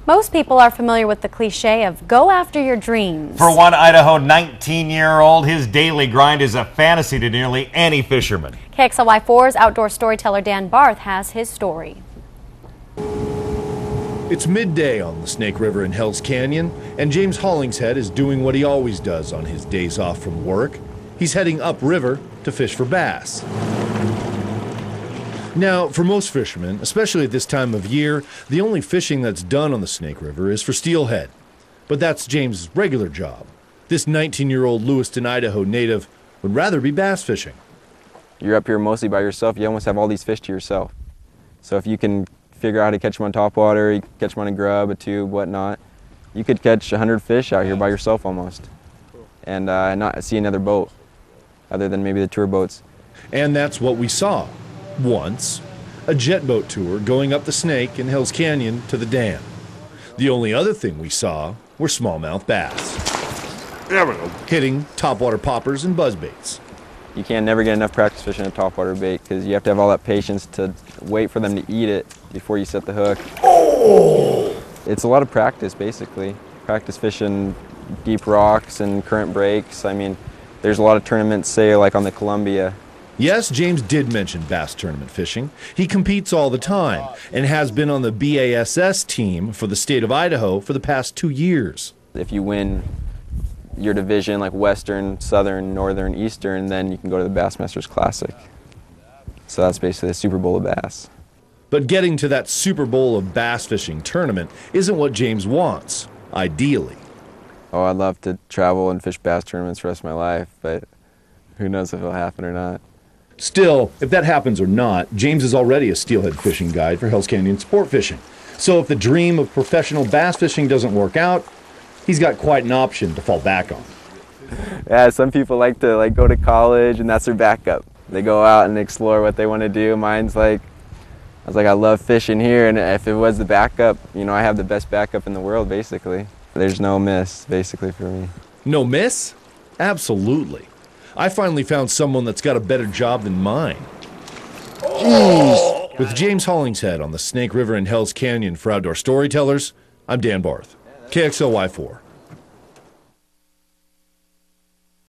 Most people are familiar with the cliche of go after your dreams. For one Idaho 19-year-old, his daily grind is a fantasy to nearly any fisherman. KXLY4's outdoor storyteller Dan Barth has his story. It's midday on the Snake River in Hells Canyon, and James Hollingshead is doing what he always does on his days off from work. He's heading upriver to fish for bass. Now, for most fishermen, especially at this time of year, the only fishing that's done on the Snake River is for steelhead. But that's James' regular job. This 19-year-old Lewiston, Idaho native would rather be bass fishing. You're up here mostly by yourself. You almost have all these fish to yourself. So if you can figure out how to catch them on topwater, you can catch them on a grub, a tube, whatnot, you could catch 100 fish out here by yourself almost and not see another boat other than maybe the tour boats. And that's what we saw. Once, a jet boat tour going up the Snake in Hells Canyon to the dam. The only other thing we saw were smallmouth bass. There we go. Hitting topwater poppers and buzzbaits. You can never get enough practice fishing a topwater bait because you have to have all that patience to wait for them to eat it before you set the hook. Oh! It's a lot of practice, basically. Practice fishing deep rocks and current breaks. I mean, there's a lot of tournaments, say, like on the Columbia. Yes, James did mention bass tournament fishing. He competes all the time and has been on the BASS team for the state of Idaho for the past 2 years. If you win your division, like Western, Southern, Northern, Eastern, then you can go to the Bassmasters Classic. So that's basically the Super Bowl of bass. But getting to that Super Bowl of bass fishing tournament isn't what James wants, ideally. Oh, I'd love to travel and fish bass tournaments for the rest of my life, but who knows if it'll happen or not. Still, if that happens or not, James is already a steelhead fishing guide for Hells Canyon sport fishing. So if the dream of professional bass fishing doesn't work out, he's got quite an option to fall back on. Yeah, some people like to go to college and that's their backup. They go out and explore what they want to do. Mine's like, I love fishing here, and if it was the backup, you know, I have the best backup in the world, basically. There's no miss, basically, for me. No miss? Absolutely. I finally found someone that's got a better job than mine. Jeez. With James Hollingshead on the Snake River in Hells Canyon for Outdoor Storytellers, I'm Dan Barth, KXLY4.